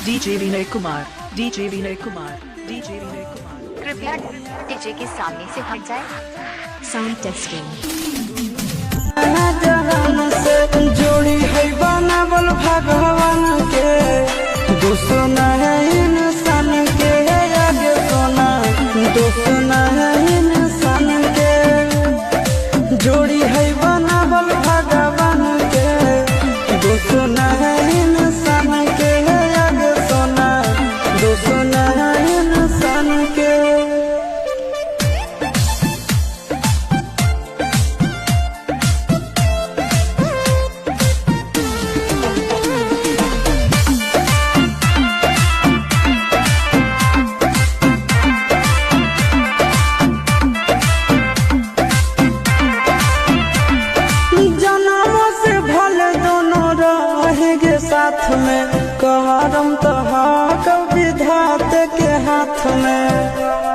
DJ Vinay Kumar, DJ Vinay Kumar, DJ Vinay Kumar. कृपया DJ के सामने से हट जाए। Sound testing. जोड़ी है बनावल भगवान के, दुश्मन है इंसान के, आगे सोना दुश्मन है इंसान के। जोड़ी है बनावल भगवान के, दुश्मन है इंसान के, आगे सोना दुश्मन है इंसान के। साथ में कहरम तो विधाते के हाथ में।